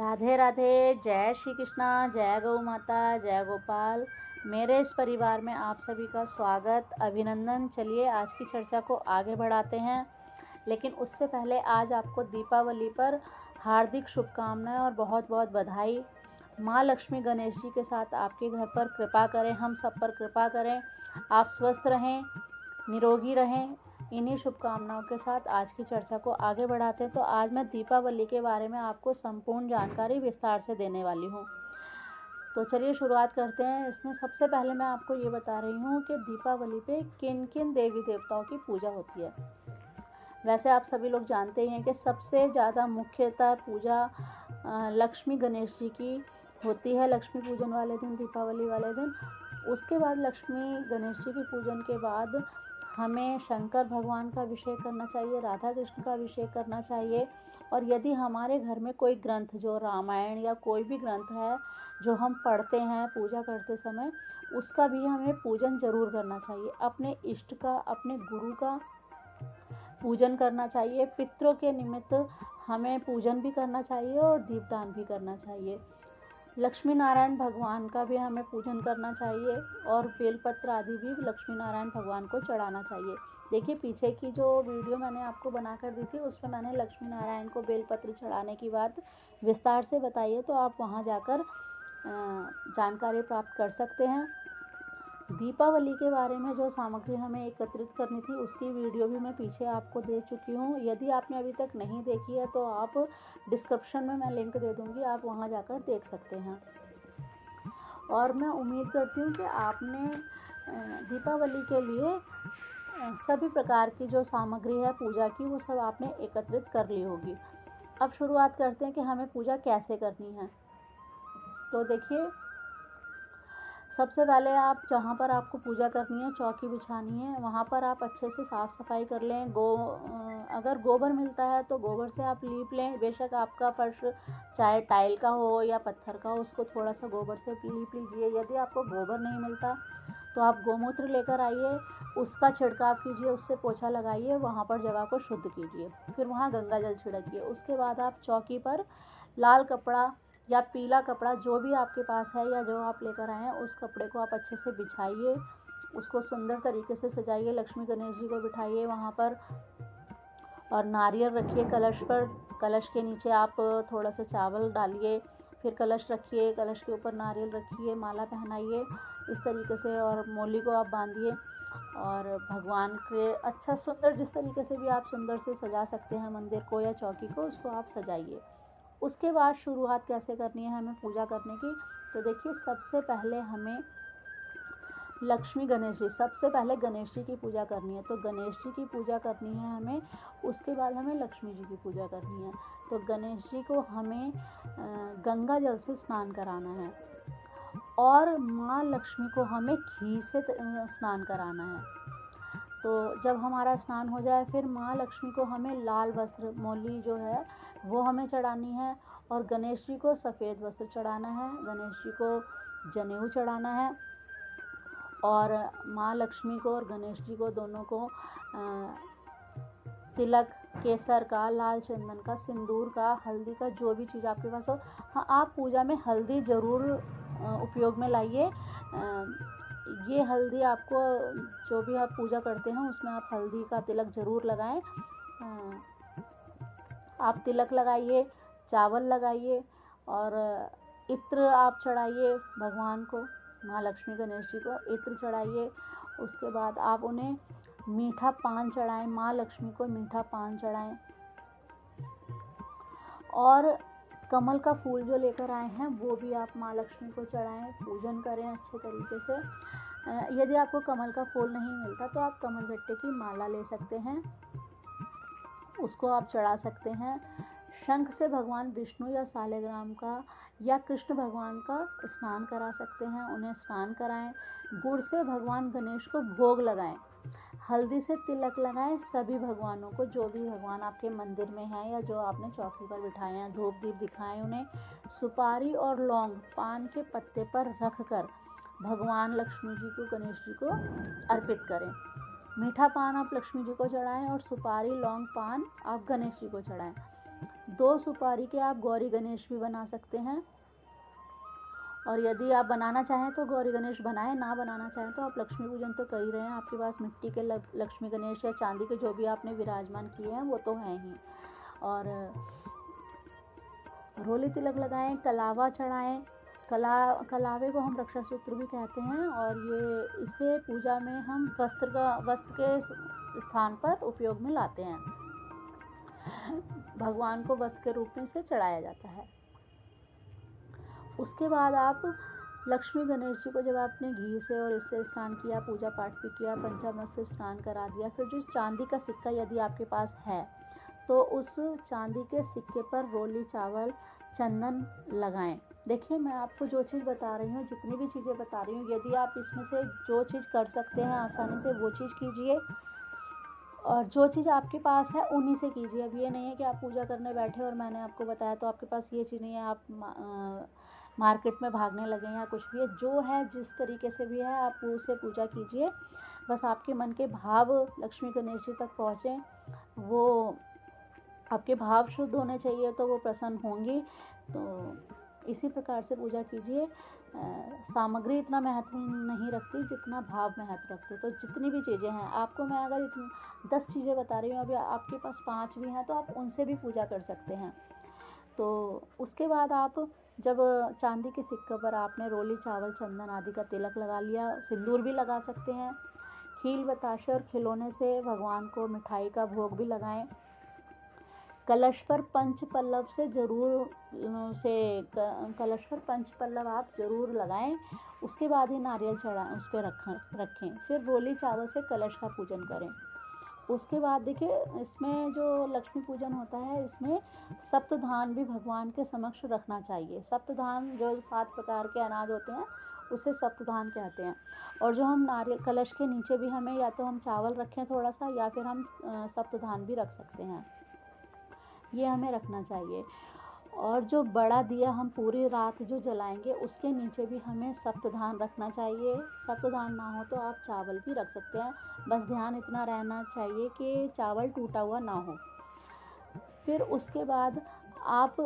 राधे राधे। जय श्री कृष्णा, जय गौ माता, जय गोपाल। मेरे इस परिवार में आप सभी का स्वागत, अभिनंदन। चलिए आज की चर्चा को आगे बढ़ाते हैं, लेकिन उससे पहले आज आपको दीपावली पर हार्दिक शुभकामनाएं और बहुत बहुत बधाई। माँ लक्ष्मी गणेश जी के साथ आपके घर पर कृपा करें, हम सब पर कृपा करें, आप स्वस्थ रहें, निरोगी रहें। इन्हीं शुभकामनाओं के साथ आज की चर्चा को आगे बढ़ाते हैं। तो आज मैं दीपावली के बारे में आपको संपूर्ण जानकारी विस्तार से देने वाली हूँ। तो चलिए शुरुआत करते हैं। इसमें सबसे पहले मैं आपको ये बता रही हूँ कि दीपावली पे किन किन देवी देवताओं की पूजा होती है। वैसे आप सभी लोग जानते ही हैं कि सबसे ज़्यादा मुख्यतः पूजा लक्ष्मी गणेश जी की होती है, लक्ष्मी पूजन वाले दिन, दीपावली वाले दिन। उसके बाद लक्ष्मी गणेश जी की पूजन के बाद हमें शंकर भगवान का अभिषेक करना चाहिए, राधा कृष्ण का अभिषेक करना चाहिए। और यदि हमारे घर में कोई ग्रंथ, जो रामायण या कोई भी ग्रंथ है जो हम पढ़ते हैं पूजा करते समय, उसका भी हमें पूजन ज़रूर करना चाहिए। अपने इष्ट का, अपने गुरु का पूजन करना चाहिए। पितरों के निमित्त हमें पूजन भी करना चाहिए और दीपदान भी करना चाहिए। लक्ष्मी नारायण भगवान का भी हमें पूजन करना चाहिए और बेलपत्र आदि भी लक्ष्मी नारायण भगवान को चढ़ाना चाहिए। देखिए पीछे की जो वीडियो मैंने आपको बनाकर दी थी, उसमें मैंने लक्ष्मी नारायण को बेलपत्र चढ़ाने की बात विस्तार से बताई है, तो आप वहां जाकर जानकारी प्राप्त कर सकते हैं। दीपावली के बारे में जो सामग्री हमें एकत्रित करनी थी, उसकी वीडियो भी मैं पीछे आपको दे चुकी हूँ। यदि आपने अभी तक नहीं देखी है तो आप डिस्क्रिप्शन में मैं लिंक दे दूँगी, आप वहाँ जाकर देख सकते हैं। और मैं उम्मीद करती हूँ कि आपने दीपावली के लिए सभी प्रकार की जो सामग्री है पूजा की, वो सब आपने एकत्रित कर ली होगी। अब शुरुआत करते हैं कि हमें पूजा कैसे करनी है। तो देखिए, सबसे पहले आप जहाँ पर आपको पूजा करनी है, चौकी बिछानी है, वहाँ पर आप अच्छे से साफ़ सफाई कर लें। अगर गोबर मिलता है तो गोबर से आप लीप लें। बेशक आपका फर्श चाहे टाइल का हो या पत्थर का हो, उसको थोड़ा सा गोबर से लीप लीजिए। यदि आपको गोबर नहीं मिलता तो आप गोमूत्र लेकर आइए, उसका छिड़काव कीजिए, उससे पोछा लगाइए, वहाँ पर जगह को शुद्ध कीजिए, फिर वहाँ गंगा जल छिड़किए। उसके बाद आप चौकी पर लाल कपड़ा या पीला कपड़ा, जो भी आपके पास है या जो आप लेकर आए हैं, उस कपड़े को आप अच्छे से बिछाइए, उसको सुंदर तरीके से सजाइए, लक्ष्मी गणेश जी को बिठाइए वहाँ पर, और नारियल रखिए कलश पर। कलश के नीचे आप थोड़ा सा चावल डालिए, फिर कलश रखिए, कलश के ऊपर नारियल रखिए, माला पहनाइए इस तरीके से, और मोली को आप बांधिए। और भगवान के अच्छा सुंदर, जिस तरीके से भी आप सुंदर से सजा सकते हैं मंदिर को या चौकी को, उसको आप सजाइए। उसके बाद शुरुआत कैसे करनी है हमें पूजा करने की। तो देखिए, सबसे पहले हमें लक्ष्मी गणेश जी, सबसे पहले गणेश जी की पूजा करनी है। तो गणेश जी की पूजा करनी है हमें, उसके बाद हमें लक्ष्मी जी की पूजा करनी है। तो गणेश जी को हमें गंगा जल से स्नान कराना है, और माँ लक्ष्मी को हमें घी से स्नान कराना है। तो जब हमारा स्नान हो जाए, फिर माँ लक्ष्मी को हमें लाल वस्त्र, मोली जो है वो हमें चढ़ानी है, और गणेश जी को सफ़ेद वस्त्र चढ़ाना है, गणेश जी को जनेऊ चढ़ाना है। और माँ लक्ष्मी को और गणेश जी को दोनों को तिलक, केसर का, लाल चंदन का, सिंदूर का, हल्दी का, जो भी चीज़ आपके पास हो। हाँ, आप पूजा में हल्दी ज़रूर उपयोग में लाइए। ये हल्दी आपको, जो भी आप पूजा करते हैं उसमें आप हल्दी का तिलक ज़रूर लगाएं। आप तिलक लगाइए, चावल लगाइए, और इत्र आप चढ़ाइए भगवान को, माँ लक्ष्मी गणेश जी को इत्र चढ़ाइए। उसके बाद आप उन्हें मीठा पान चढ़ाएं, माँ लक्ष्मी को मीठा पान चढ़ाएं। और कमल का फूल जो लेकर आए हैं वो भी आप माँ लक्ष्मी को चढ़ाएं, पूजन करें अच्छे तरीके से। यदि आपको कमल का फूल नहीं मिलता तो आप कमल गट्टे की माला ले सकते हैं, उसको आप चढ़ा सकते हैं। शंख से भगवान विष्णु या सालिग्राम का या कृष्ण भगवान का स्नान करा सकते हैं, उन्हें स्नान कराएं। गुड़ से भगवान गणेश को भोग लगाएं, हल्दी से तिलक लगाएं सभी भगवानों को, जो भी भगवान आपके मंदिर में हैं या जो आपने चौकी पर बिठाए हैं। धूप दीप दिखाएं उन्हें। सुपारी और लौंग पान के पत्ते पर रख कर भगवान लक्ष्मी जी को, गणेश जी को अर्पित करें। मीठा पान आप लक्ष्मी जी को चढ़ाएं और सुपारी, लौंग, पान आप गणेश जी को चढ़ाएं। 2 सुपारी के आप गौरी गणेश भी बना सकते हैं। और यदि आप बनाना चाहें तो गौरी गणेश बनाएं, ना बनाना चाहें तो आप लक्ष्मी पूजन तो कर ही रहे हैं। आपके पास मिट्टी के लक्ष्मी गणेश या चांदी के जो भी आपने विराजमान किए हैं वो तो हैं ही। और रोली तिलक लगाएं, कलावा चढ़ाएं। कलावे को हम रक्षा सूत्र भी कहते हैं, और ये इसे पूजा में हम वस्त्र के स्थान पर उपयोग में लाते हैं। भगवान को वस्त्र के रूप में इसे चढ़ाया जाता है। उसके बाद आप लक्ष्मी गणेश जी को जब आपने घी से और इससे स्नान किया, पूजा पाठ भी किया, पंचामृत से स्नान करा दिया, फिर जो चांदी का सिक्का यदि आपके पास है तो उस चांदी के सिक्के पर रोली चावल चंदन लगाएं। देखिए, मैं आपको जो चीज़ बता रही हूँ, जितनी भी चीज़ें बता रही हूँ, यदि आप इसमें से जो चीज़ कर सकते हैं आसानी से वो चीज़ कीजिए, और जो चीज़ आपके पास है उन्हीं से कीजिए। अब ये नहीं है कि आप पूजा करने बैठे और मैंने आपको बताया तो आपके पास ये चीज़ नहीं है, आप मार्केट में भागने लगे या कुछ भी है। जो है जिस तरीके से भी है आप उसे पूजा कीजिए। बस आपके मन के भाव लक्ष्मी गणेश जी तक पहुँचें, वो आपके भाव शुद्ध होने चाहिए तो वो प्रसन्न होंगी। तो इसी प्रकार से पूजा कीजिए। सामग्री इतना महत्व नहीं रखती जितना भाव महत्व रखते। तो जितनी भी चीज़ें हैं, आपको मैं अगर 10 चीज़ें बता रही हूँ, अभी आपके पास 5 भी हैं तो आप उनसे भी पूजा कर सकते हैं। तो उसके बाद आप जब चांदी के सिक्के पर आपने रोली चावल चंदन आदि का तिलक लगा लिया, सिंदूर भी लगा सकते हैं। खील बताशे और खिलौने से भगवान को मिठाई का भोग भी लगाएं। कलश पर पंच पल्लव कलश पर पंच पल्लव आप ज़रूर लगाएं। उसके बाद ही नारियल चढ़ाएं, उस पर रखें। फिर रोली चावल से कलश का पूजन करें। उसके बाद देखिए, इसमें जो लक्ष्मी पूजन होता है, इसमें सप्तधान भी भगवान के समक्ष रखना चाहिए। सप्तधान जो 7 प्रकार के अनाज होते हैं उसे सप्तधान कहते हैं। और जो हम नारियल कलश के नीचे भी हमें या तो हम चावल रखें थोड़ा सा, या फिर हम सप्तधान भी रख सकते हैं, ये हमें रखना चाहिए। और जो बड़ा दिया हम पूरी रात जो जलाएंगे उसके नीचे भी हमें सप्तधान रखना चाहिए। सप्तधान ना हो तो आप चावल भी रख सकते हैं, बस ध्यान इतना रहना चाहिए कि चावल टूटा हुआ ना हो। फिर उसके बाद आप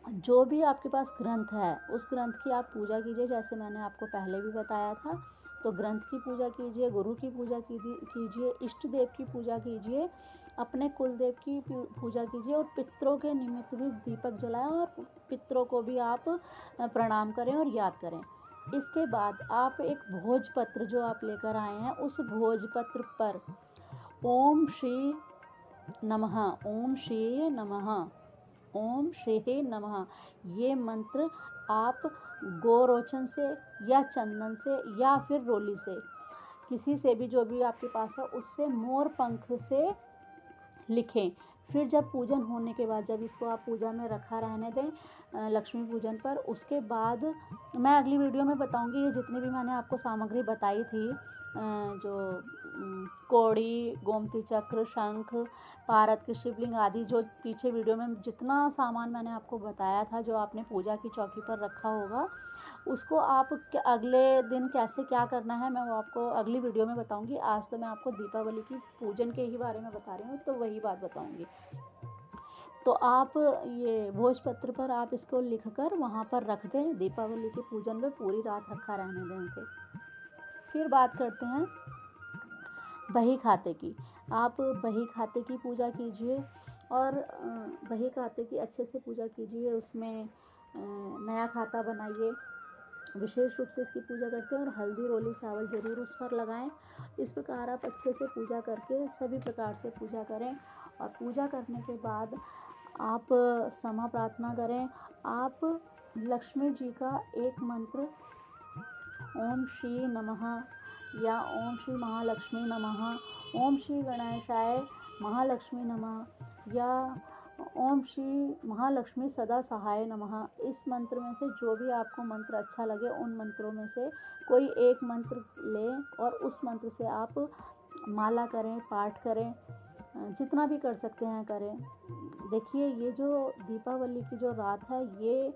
जो भी आपके पास ग्रंथ है उस ग्रंथ की आप पूजा कीजिए। जैसे मैंने आपको पहले भी बताया था, तो ग्रंथ की पूजा कीजिए, गुरु की पूजा कीजिए, इष्ट देव की पूजा कीजिए, अपने कुल देव की पूजा कीजिए, और पितरों के निमित्त भी दीपक जलाएं और पितरों को भी आप प्रणाम करें और याद करें। इसके बाद आप एक भोजपत्र जो आप लेकर आए हैं, उस भोजपत्र पर ओम श्री नमः, ओम श्री नमः, ओम श्री नमः, ये मंत्र आप गोरोचन से या चंदन से या फिर रोली से, किसी से भी, जो भी आपके पास है उससे मोर पंख से लिखें। फिर जब पूजन होने के बाद, जब इसको आप पूजा में रखा रहने दें लक्ष्मी पूजन पर, उसके बाद मैं अगली वीडियो में बताऊंगी ये जितनी भी मैंने आपको सामग्री बताई थी, जो कौड़ी, गोमती चक्र, शंख, पारद के शिवलिंग आदि, जो पीछे वीडियो में जितना सामान मैंने आपको बताया था जो आपने पूजा की चौकी पर रखा होगा, उसको आप अगले दिन कैसे क्या करना है मैं वो आपको अगली वीडियो में बताऊंगी। आज तो मैं आपको दीपावली की पूजन के ही बारे में बता रही हूँ, तो वही बात बताऊंगी। तो आप ये भोजपत्र पर आप इसको लिखकर वहाँ पर रख दें, दीपावली के पूजन में पूरी रात रखा रहने दें इसे। फिर बात करते हैं बही खाते की। आप बही खाते की पूजा कीजिए, और बही खाते की अच्छे से पूजा कीजिए। उसमें नया खाता बनाइए, विशेष रूप से इसकी पूजा करते हैं, और हल्दी रोली चावल ज़रूर उस पर लगाएं। इस प्रकार आप अच्छे से पूजा करके सभी प्रकार से पूजा करें, और पूजा करने के बाद आप क्षमा प्रार्थना करें। आप लक्ष्मी जी का एक मंत्र ओम श्री नमः या ओम श्री महालक्ष्मी नमः, ओम श्री गणेशाय महालक्ष्मी नमः या ओम श्री महालक्ष्मी सदा सहाय नमः, इस मंत्र में से जो भी आपको मंत्र अच्छा लगे उन मंत्रों में से कोई एक मंत्र लें और उस मंत्र से आप माला करें, पाठ करें, जितना भी कर सकते हैं करें। देखिए, ये जो दीपावली की जो रात है, ये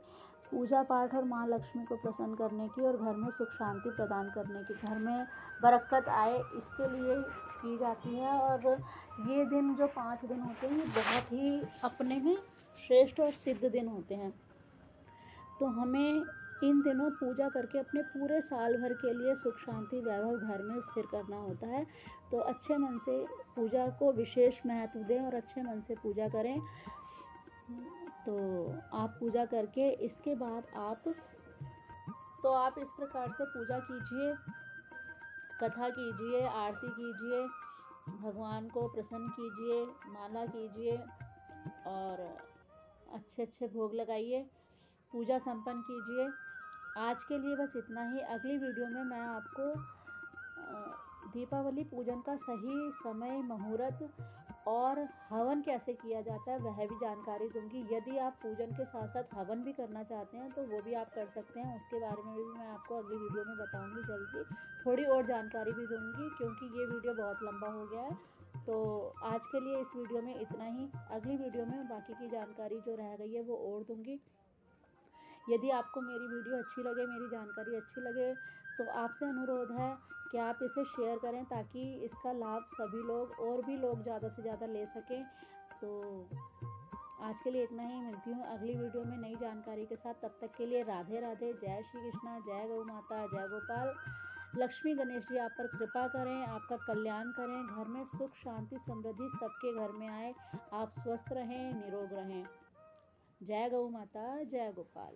पूजा पाठ और माँ लक्ष्मी को प्रसन्न करने की और घर में सुख शांति प्रदान करने की, घर में बरकत आए, इसके लिए की जाती है। और ये दिन जो 5 दिन होते हैं ये बहुत ही अपने में श्रेष्ठ और सिद्ध दिन होते हैं। तो हमें इन दिनों पूजा करके अपने पूरे साल भर के लिए सुख शांति वैभव घर में स्थिर करना होता है। तो अच्छे मन से पूजा को विशेष महत्व दें और अच्छे मन से पूजा करें। तो आप पूजा करके इसके बाद आप इस प्रकार से पूजा कीजिए, कथा कीजिए, आरती कीजिए, भगवान को प्रसन्न कीजिए, माला कीजिए और अच्छे अच्छे भोग लगाइए, पूजा संपन्न कीजिए। आज के लिए बस इतना ही। अगली वीडियो में मैं आपको दीपावली पूजन का सही समय, मुहूर्त और हवन कैसे किया जाता है वह भी जानकारी दूंगी। यदि आप पूजन के साथ साथ हवन भी करना चाहते हैं तो वो भी आप कर सकते हैं, उसके बारे में भी मैं आपको अगली वीडियो में बताऊंगी। जल्दी थोड़ी और जानकारी भी दूंगी क्योंकि ये वीडियो बहुत लंबा हो गया है। तो आज के लिए इस वीडियो में इतना ही। अगली वीडियो में बाकी की जानकारी जो रह गई है वो और दूंगी। यदि आपको मेरी वीडियो अच्छी लगे, मेरी जानकारी अच्छी लगे तो आपसे अनुरोध है कि आप इसे शेयर करें ताकि इसका लाभ सभी लोग और भी लोग ज़्यादा से ज़्यादा ले सकें। तो आज के लिए इतना ही। मिलती हूँ अगली वीडियो में नई जानकारी के साथ। तब तक के लिए राधे राधे। जय श्री कृष्णा, जय गौ माता, जय गोपाल। लक्ष्मी गणेश जी आप पर कृपा करें, आपका कल्याण करें, घर में सुख शांति समृद्धि सबके घर में आए, आप स्वस्थ रहें, निरोग रहें। जय गौ माता, जय गोपाल।